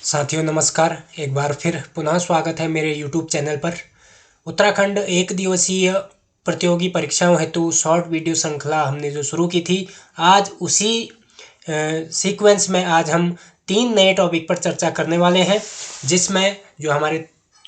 साथियों नमस्कार। एक बार फिर पुनः स्वागत है मेरे YouTube चैनल पर। उत्तराखंड एक दिवसीय प्रतियोगी परीक्षाओं हेतु शॉर्ट वीडियो श्रृंखला हमने जो शुरू की थी, आज उसी सीक्वेंस में आज हम 3 नए टॉपिक पर चर्चा करने वाले हैं, जिसमें जो हमारे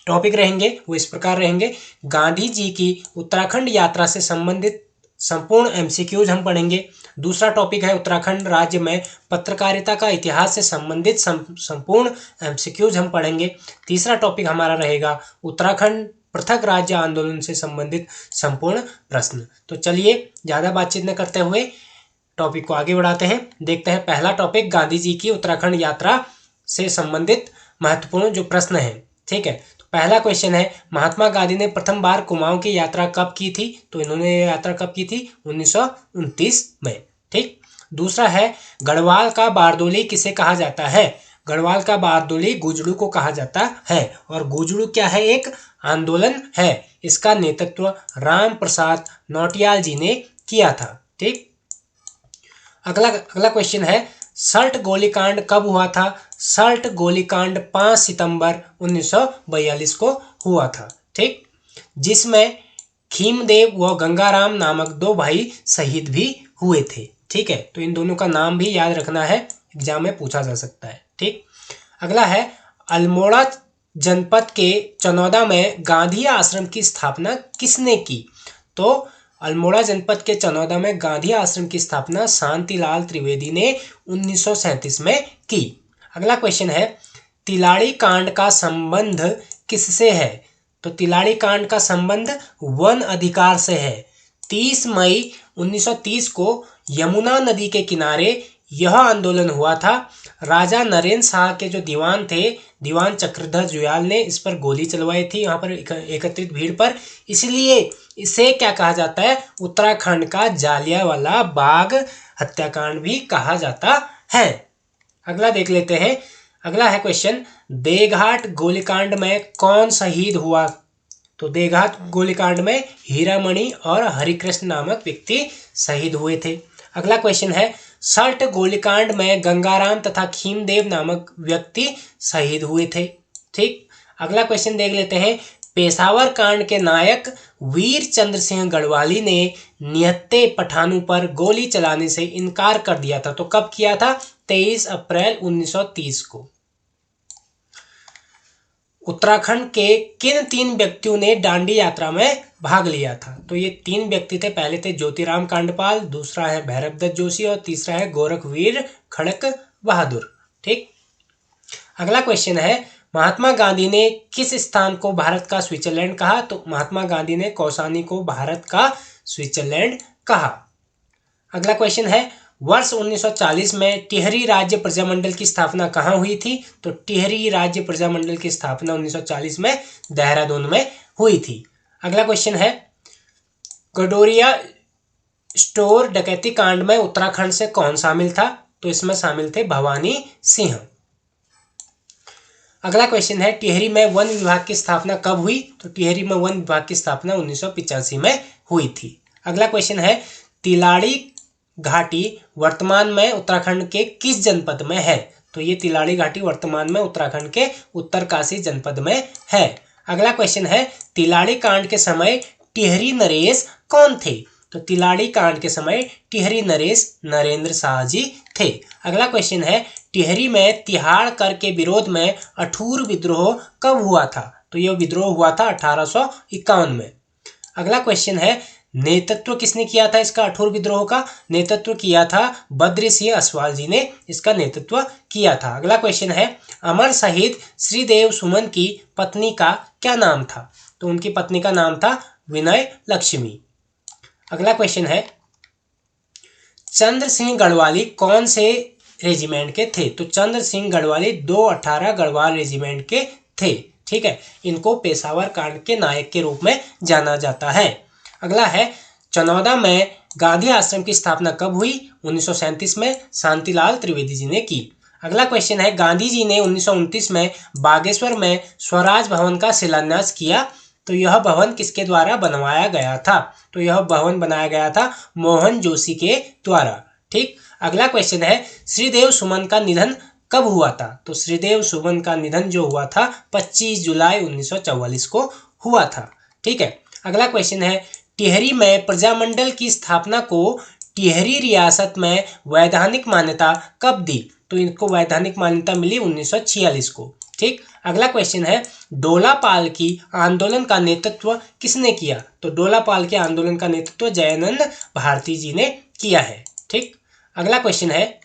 टॉपिक रहेंगे वो इस प्रकार रहेंगे। गांधी जी की उत्तराखंड यात्रा से संबंधित संपूर्ण एमसीक्यूज हम पढ़ेंगे। दूसरा टॉपिक है उत्तराखंड राज्य में पत्रकारिता का इतिहास से संबंधित संपूर्ण एमसीक्यूज हम पढ़ेंगे। तीसरा टॉपिक हमारा रहेगा उत्तराखंड पृथक राज्य आंदोलन से संबंधित संपूर्ण प्रश्न। तो चलिए ज़्यादा बातचीत न करते हुए टॉपिक को आगे बढ़ाते हैं। देखते हैं पहला टॉपिक, गांधी जी की उत्तराखंड यात्रा से संबंधित महत्वपूर्ण जो प्रश्न है। ठीक है, पहला क्वेश्चन है, महात्मा गांधी ने प्रथम बार कुमाऊं की यात्रा कब की थी? तो इन्होंने यात्रा कब की थी? 1929 में। ठीक। दूसरा है, गढ़वाल का बारदोली किसे कहा जाता है? गढ़वाल का बारदोली गुजरू को कहा जाता है। और गुजरू क्या है? एक आंदोलन है। इसका नेतृत्व राम प्रसाद नौटियाल जी ने किया था। ठीक। अगला क्वेश्चन है, सल्ट गोलीकांड कब हुआ था? सल्ट गोलीकांड 5 सितंबर 1942 को हुआ था। ठीक, जिसमें खीमदेव व गंगाराम नामक 2 भाई शहीद भी हुए थे। ठीक है, तो इन दोनों का नाम भी याद रखना है, एग्जाम में पूछा जा सकता है। ठीक। अगला है, अल्मोड़ा जनपद के चनौदा में गांधी आश्रम की स्थापना किसने की? तो अल्मोड़ा जनपद के चनौदा में गांधी आश्रम की स्थापना शांतिलाल त्रिवेदी ने 1937 में की। अगला क्वेश्चन है, तिलाड़ी कांड का संबंध किससे है? तो तिलाड़ी कांड का संबंध वन अधिकार से है। 30 मई 1930 को यमुना नदी के किनारे यह आंदोलन हुआ था। राजा नरेंद्र शाह के जो दीवान थे, दीवान चक्रधर जुयाल ने इस पर गोली चलवाई थी यहाँ पर एकत्रित भीड़ पर, इसलिए इसे क्या कहा जाता है? उत्तराखंड का जालियांवाला बाग हत्याकांड भी कहा जाता है। अगला देख लेते हैं। अगला है क्वेश्चन, देवघाट गोलीकांड में कौन शहीद हुआ? तो देवघाट गोलीकांड में हीरामणि और हरिकृष्ण नामक व्यक्ति शहीद हुए थे। अगला क्वेश्चन है, सल्ट गोलीकांड में गंगाराम तथा खीमदेव नामक व्यक्ति शहीद हुए थे। ठीक। अगला क्वेश्चन देख लेते हैं, पेशावर कांड के नायक वीर चंद्र सिंह गढ़वाली ने निहत्थे पठानों पर गोली चलाने से इनकार कर दिया था। तो कब किया था? 23 अप्रैल 1930 को। उत्तराखंड के किन 3 व्यक्तियों ने दांडी यात्रा में भाग लिया था? तो ये 3 व्यक्ति थे। पहले थे ज्योतिराम कांडपाल, दूसरा है भैरवदत्त जोशी और तीसरा है गोरखवीर खड़क बहादुर। ठीक। अगला क्वेश्चन है, महात्मा गांधी ने किस स्थान को भारत का स्विट्जरलैंड कहा? तो महात्मा गांधी ने कौसानी को भारत का स्विट्जरलैंड कहा। अगला क्वेश्चन है, वर्ष 1940 में टिहरी राज्य प्रजामंडल की स्थापना कहाँ हुई थी? तो टिहरी राज्य प्रजामंडल की स्थापना 1940 में देहरादून में हुई थी। अगला क्वेश्चन है, गडोरिया स्टोर डकैती कांड में उत्तराखंड से कौन शामिल था? तो इसमें शामिल थे भवानी सिंह। अगला क्वेश्चन है, टिहरी में वन विभाग की स्थापना कब हुई? तो टिहरी में वन विभाग की स्थापना 1985 में हुई थी। अगला क्वेश्चन है, तिलाड़ी घाटी वर्तमान में उत्तराखंड के किस जनपद में है? तो ये तिलाड़ी घाटी वर्तमान में उत्तराखंड के उत्तरकाशी जनपद में है। अगला क्वेश्चन है, तिलाड़ी कांड के समय टिहरी नरेश कौन थे? तो तिलाड़ी कांड के समय टिहरी नरेश नरेंद्र शाह जी थे। अगला क्वेश्चन है, टिहरी में तिहाड़ कर के विरोध में अठूर विद्रोह कब हुआ था? तो यह विद्रोह हुआ था 1851 में। अगला क्वेश्चन है, नेतृत्व किसने किया था इसका? अठूर विद्रोह का नेतृत्व किया था बद्री सिंह असवाल जी ने इसका नेतृत्व किया था। अगला क्वेश्चन है, अमर शहीद श्रीदेव सुमन की पत्नी का क्या नाम था? तो उनकी पत्नी का नाम था विनय लक्ष्मी। अगला क्वेश्चन है, चंद्र सिंह गढ़वाली कौन से रेजिमेंट के थे? तो चंद्र सिंह गढ़वाली 218 गढ़वाल रेजिमेंट के थे। ठीक है, इनको पेशावर कांड के नायक के रूप में जाना जाता है। अगला है, चनौदा में गांधी आश्रम की स्थापना कब हुई? 1937 में शांतिलाल त्रिवेदी जी ने की। अगला क्वेश्चन है, गांधी जी ने 1929 में बागेश्वर में स्वराज भवन का शिलान्यास किया। तो यह भवन किसके द्वारा बनवाया गया था? तो यह भवन बनाया गया था मोहन जोशी के द्वारा। ठीक। अगला क्वेश्चन है, श्रीदेव सुमन का निधन कब हुआ था? तो श्रीदेव सुमन का निधन जो हुआ था 25 जुलाई 1944 को हुआ था। ठीक है, अगला क्वेश्चन है टिहरी में प्रजामंडल की स्थापना को टिहरी रियासत में वैधानिक मान्यता कब दी? तो इनको वैधानिक मान्यता मिली 1946 को। ठीक, अगला क्वेश्चन है डोलापाल की आंदोलन का नेतृत्व किसने किया? तो डोलापाल के आंदोलन का नेतृत्व जयानंद भारती जी ने किया है। ठीक, अगला क्वेश्चन है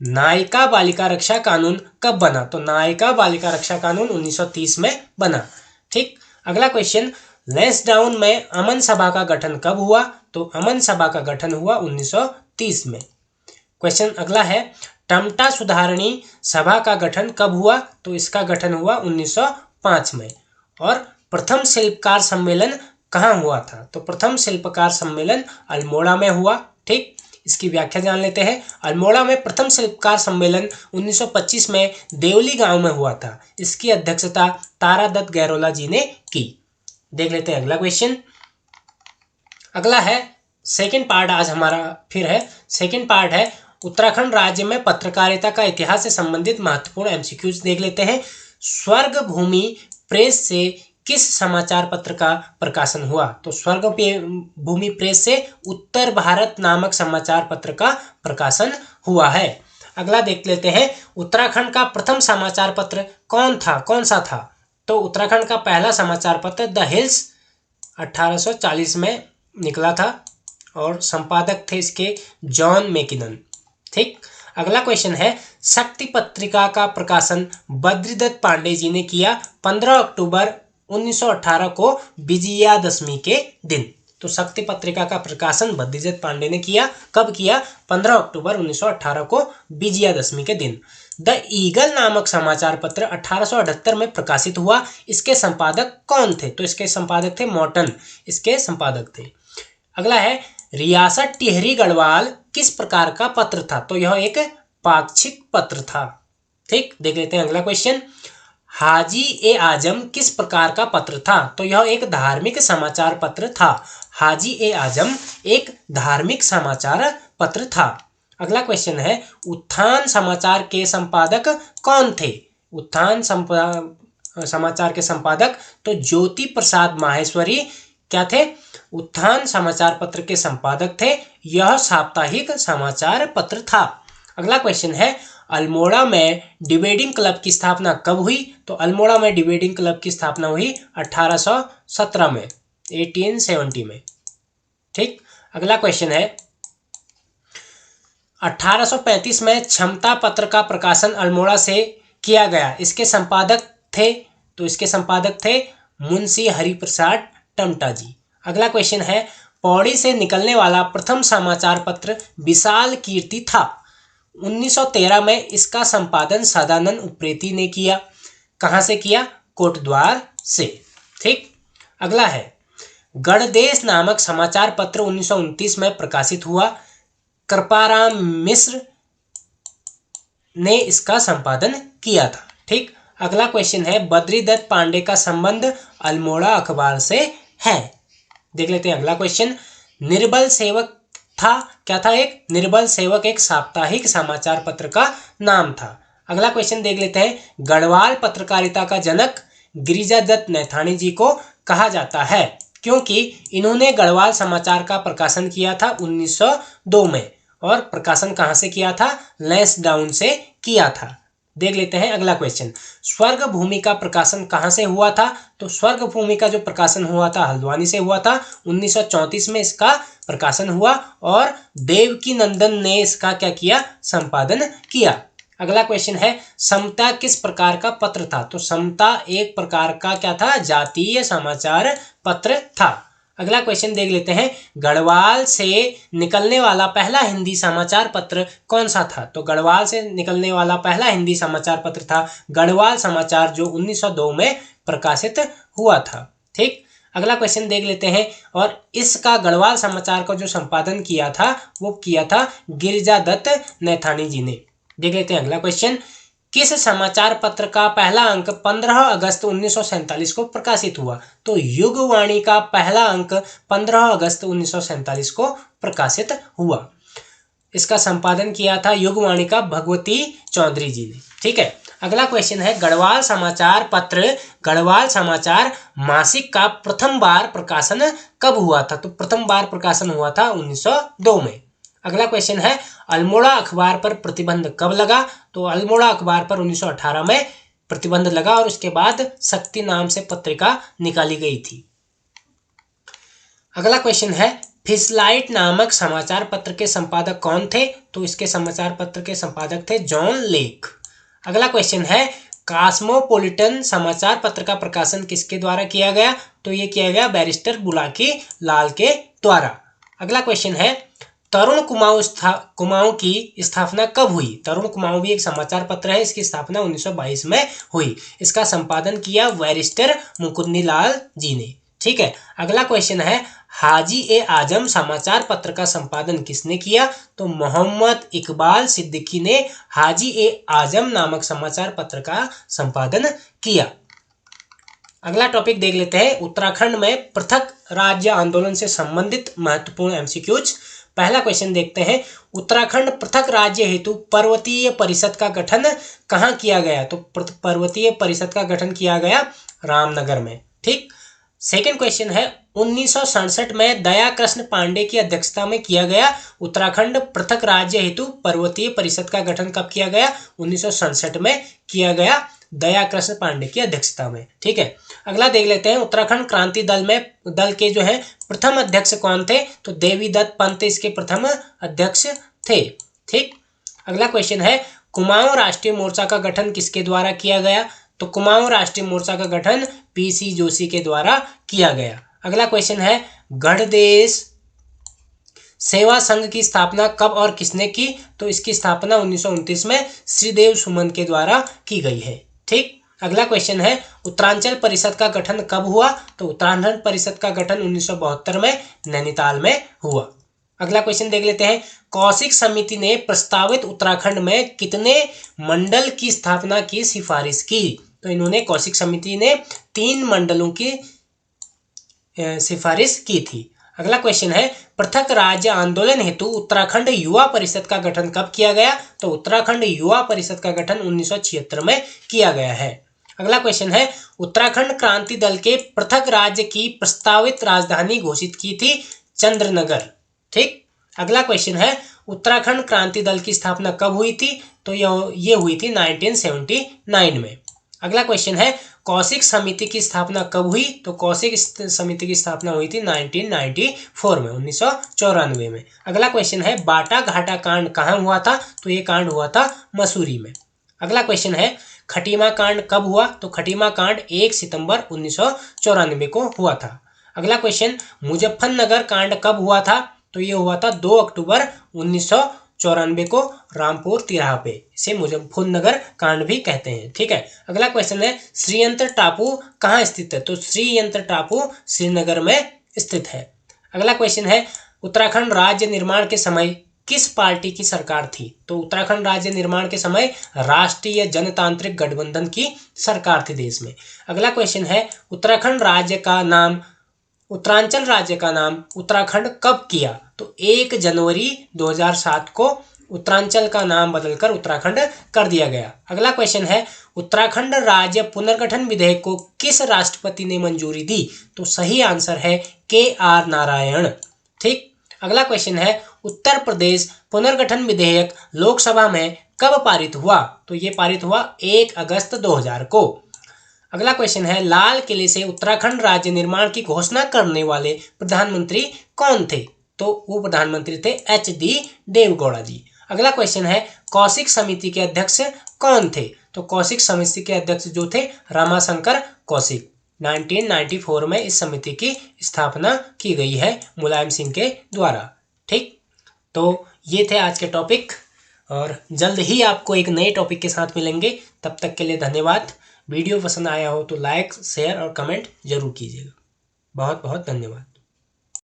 नायिका बालिका रक्षा कानून कब बना? तो नायिका बालिका रक्षा कानून 1930 में बना। ठीक, अगला क्वेश्चन लैंसडाउन में अमन सभा का गठन कब हुआ? तो अमन सभा का गठन हुआ 1930 में। क्वेश्चन अगला है टमटा सुधारणी सभा का गठन कब हुआ? तो इसका गठन हुआ 1905 में। और प्रथम शिल्पकार सम्मेलन कहाँ हुआ था? तो प्रथम शिल्पकार सम्मेलन अल्मोड़ा में हुआ। ठीक, इसकी व्याख्या जान लेते हैं। अल्मोड़ा में प्रथम शिल्पकार सम्मेलन 1925 में देवली गांव में हुआ था। इसकी अध्यक्षता तारादत्त गैरोला जी ने की। देख लेते हैं अगला क्वेश्चन। अगला है सेकंड पार्ट आज हमारा फिर है। सेकंड पार्ट है उत्तराखंड राज्य में पत्रकारिता का इतिहास से संबंधित महत्वपूर्ण एमसीक्यूज देख लेते हैं। स्वर्ग भूमि प्रेस से किस समाचार पत्र का प्रकाशन हुआ? तो स्वर्ग भूमि प्रेस से उत्तर भारत नामक समाचार पत्र का प्रकाशन हुआ है। अगला देख लेते हैं उत्तराखंड का प्रथम समाचार पत्र कौन सा था? तो उत्तराखंड का पहला समाचार पत्र द हिल्स 1840 में निकला था और संपादक थे इसके जॉन मैकिनन। ठीक, अगला क्वेश्चन है शक्ति पत्रिका का प्रकाशन बद्रीदत्त पांडे जी ने किया 15 अक्टूबर 1918 को विजयादशमी के दिन। तो शक्ति पत्रिका का प्रकाशन बद्रीदत्त पांडे ने किया। कब किया? 15 अक्टूबर 1918 को विजयादशमी के दिन। द ईगल नामक समाचार पत्र 1878 में प्रकाशित हुआ। इसके संपादक कौन थे? तो इसके संपादक थे मॉर्टन, इसके संपादक थे। अगला है रियासत टिहरी गढ़वाल किस प्रकार का पत्र था? तो यह एक पाक्षिक पत्र था। ठीक, देख लेते हैं अगला क्वेश्चन। हाजी ए आजम किस प्रकार का पत्र था? तो यह एक धार्मिक समाचार पत्र था। हाजी ए आजम एक धार्मिक समाचार पत्र था। अगला क्वेश्चन है उत्थान समाचार के संपादक कौन थे? उत्थान समाचार के संपादक तो ज्योति प्रसाद माहेश्वरी क्या थे? उत्थान समाचार पत्र के संपादक थे। यह साप्ताहिक समाचार पत्र था। अगला क्वेश्चन है अल्मोड़ा में डिबेटिंग क्लब की स्थापना कब हुई? तो अल्मोड़ा में डिबेटिंग क्लब की स्थापना हुई 1817 में, 1870 में। ठीक, अगला क्वेश्चन है 1835 में क्षमता पत्र का प्रकाशन अल्मोड़ा से किया गया। इसके संपादक थे मुंशी हरिप्रसाद टमटा जी। अगला क्वेश्चन है पौड़ी से निकलने वाला प्रथम समाचार पत्र विशाल कीर्ति था। 1913 में इसका संपादन सदानंद उप्रेती ने किया। कहाँ से किया? कोटद्वार से। ठीक, अगला है गणदेश नामक समाचार पत्र 1929 में प्रकाशित हुआ। कृपाराम मिश्र ने इसका संपादन किया था। ठीक, अगला क्वेश्चन है बद्रीदत्त पांडे का संबंध अल्मोड़ा अखबार से है। देख लेते हैं अगला क्वेश्चन। निर्बल सेवक था, क्या था? एक निर्बल सेवक एक साप्ताहिक समाचार पत्र का नाम था। अगला क्वेश्चन देख लेते हैं गढ़वाल पत्रकारिता का जनक गिरिजादत्त नैथानी जी को कहा जाता है क्योंकि इन्होंने गढ़वाल समाचार का प्रकाशन किया था 1902 में। और प्रकाशन कहाँ से किया था? लैंसडाउन से किया था। देख लेते हैं अगला क्वेश्चन। स्वर्ग भूमि का प्रकाशन कहाँ से हुआ था? तो स्वर्ग भूमि का जो प्रकाशन हुआ था हल्द्वानी से हुआ था। 1934 में इसका प्रकाशन हुआ और देवकी नंदन ने इसका क्या किया? संपादन किया। अगला क्वेश्चन है समता किस प्रकार का पत्र था? तो समता एक प्रकार का क्या था? जातीय समाचार पत्र था। अगला क्वेश्चन देख लेते हैं गढ़वाल से निकलने वाला पहला हिंदी समाचार पत्र कौन सा था? तो गढ़वाल से निकलने वाला पहला हिंदी समाचार पत्र था गढ़वाल समाचार, जो 1902 में प्रकाशित हुआ था। ठीक, अगला क्वेश्चन देख लेते हैं और इसका गढ़वाल समाचार का जो संपादन किया था वो किया था गिरिजादत्त नैथानी जी ने। देख लेते हैं अगला क्वेश्चन। किस समाचार पत्र का पहला अंक 15 अगस्त 1947 को प्रकाशित हुआ? तो युगवाणी का पहला अंक 15 अगस्त 1947 को प्रकाशित हुआ। इसका संपादन किया था युगवाणी का भगवती चौधरी जी ने। ठीक है, अगला क्वेश्चन है गढ़वाल समाचार पत्र, गढ़वाल समाचार मासिक का प्रथम बार प्रकाशन कब हुआ था? तो प्रथम बार प्रकाशन हुआ था 1902 में। अगला क्वेश्चन है अल्मोड़ा अखबार पर प्रतिबंध कब लगा? तो अल्मोड़ा अखबार पर 1918 में प्रतिबंध लगा और उसके बाद शक्ति नाम से पत्रिका निकाली गई थी। अगला क्वेश्चन है फिशलाइट नामक समाचार पत्र के संपादक कौन थे? तो इसके समाचार पत्र के संपादक थे जॉन लेक। अगला क्वेश्चन है कॉस्मोपॉलिटन समाचार पत्र का प्रकाशन किसके द्वारा किया गया? तो ये किया गया बैरिस्टर बुलाकी लाल के द्वारा। अगला क्वेश्चन है तरुण कुमाऊं की स्थापना कब हुई? तरुण कुमाऊं भी एक समाचार पत्र है, इसकी स्थापना 1922 में हुई। इसका संपादन किया बैरिस्टर मुकुंदी लाल जी ने। ठीक है, अगला क्वेश्चन है हाजी ए आजम समाचार पत्र का संपादन किसने किया? तो मोहम्मद इकबाल सिद्दीकी ने हाजी ए आजम नामक समाचार पत्र का संपादन किया। अगला टॉपिक देख लेते हैं उत्तराखंड में पृथक राज्य आंदोलन से संबंधित महत्वपूर्ण एमसीक्यूज। पहला क्वेश्चन देखते हैं उत्तराखंड पृथक राज्य हेतु पर्वतीय परिषद का गठन कहाँ किया गया? तो पर्वतीय परिषद का गठन किया गया रामनगर में। ठीक, सेकंड क्वेश्चन है 1967 में दया कृष्ण पांडे की अध्यक्षता में किया गया उत्तराखंड पृथक राज्य हेतु पर्वतीय परिषद का गठन कब किया गया? 1967 में किया गया दया कृष्ण पांडे की अध्यक्षता में। ठीक है, अगला देख लेते हैं उत्तराखंड क्रांति दल के जो है प्रथम अध्यक्ष कौन थे? तो देवीदत्त पंत इसके प्रथम अध्यक्ष थे। ठीक, अगला क्वेश्चन है कुमाऊं राष्ट्रीय मोर्चा का गठन किसके द्वारा किया गया? तो कुमाऊं राष्ट्रीय मोर्चा का गठन पीसी जोशी के द्वारा किया गया। अगला क्वेश्चन है गढ़देश सेवा संघ की स्थापना कब और किसने की? तो इसकी स्थापना 1929 में श्रीदेव सुमन के द्वारा की गई है। ठीक, अगला क्वेश्चन है उत्तरांचल परिषद का गठन कब हुआ? तो उत्तराखंड परिषद का गठन 1972 में नैनीताल में हुआ। अगला क्वेश्चन देख लेते हैं कौशिक समिति ने प्रस्तावित उत्तराखंड में कितने मंडल की स्थापना की सिफारिश की? तो इन्होंने कौशिक समिति ने 3 मंडलों की सिफारिश की थी। अगला क्वेश्चन है पृथक राज्य आंदोलन हेतु उत्तराखंड युवा परिषद का गठन कब किया गया? तो उत्तराखंड युवा परिषद का गठन 1976 में किया गया है। अगला क्वेश्चन है उत्तराखंड क्रांति दल के पृथक राज्य की प्रस्तावित राजधानी घोषित की थी चंद्रनगर। ठीक, अगला क्वेश्चन है उत्तराखंड क्रांति दल की स्थापना कब हुई थी? तो ये हुई थी 1979 में। अगला क्वेश्चन है कौशिक समिति की स्थापना कब हुई? तो कौशिक समिति की स्थापना हुई थी 1994 में, 1994 में। अगला क्वेश्चन है बाटा घाटा कांड कहाँ हुआ था? तो ये कांड हुआ था मसूरी में। अगला क्वेश्चन है खटीमा कांड कब हुआ? तो खटीमा कांड 1 सितंबर 1994 को हुआ था। अगला क्वेश्चन मुजफ्फरनगर कांड कब हुआ था? तो ये हुआ था 2 अक्टूबर 1994 को रामपुर तिराहा पे। इसे मुजफ्फरनगर कांड भी कहते हैं। ठीक है, अगला क्वेश्चन है श्रीयंत्र टापू कहाँ स्थित है? तो श्रीयंत्र टापू श्रीनगर में स्थित है। अगला क्वेश्चन है उत्तराखंड राज्य निर्माण के समय किस पार्टी की सरकार थी? तो उत्तराखंड राज्य निर्माण के समय राष्ट्रीय जनतांत्रिक गठबंधन की सरकार थी देश में। अगला क्वेश्चन है उत्तरांचल राज्य का नाम उत्तराखंड कब किया? तो 1 जनवरी 2007 को उत्तरांचल का नाम बदलकर उत्तराखंड कर दिया गया। अगला क्वेश्चन है उत्तराखंड राज्य पुनर्गठन विधेयक को किस राष्ट्रपति ने मंजूरी दी? तो सही आंसर है KR नारायण। ठीक, अगला क्वेश्चन है उत्तर प्रदेश पुनर्गठन विधेयक लोकसभा में कब पारित हुआ? तो ये पारित हुआ 1 अगस्त 2000 को। अगला क्वेश्चन है लाल किले से उत्तराखंड राज्य निर्माण की घोषणा करने वाले प्रधानमंत्री कौन थे? तो वो प्रधानमंत्री थे HD देवगौड़ा जी। अगला क्वेश्चन है कौशिक समिति के अध्यक्ष कौन थे? तो कौशिक समिति के अध्यक्ष जो थे रमाशंकर कौशिक। 1994 में इस समिति की स्थापना की गई है मुलायम सिंह के द्वारा। ठीक, तो ये थे आज के टॉपिक और जल्द ही आपको एक नए टॉपिक के साथ मिलेंगे। तब तक के लिए धन्यवाद। वीडियो पसंद आया हो तो लाइक, शेयर और कमेंट जरूर कीजिएगा। बहुत बहुत धन्यवाद।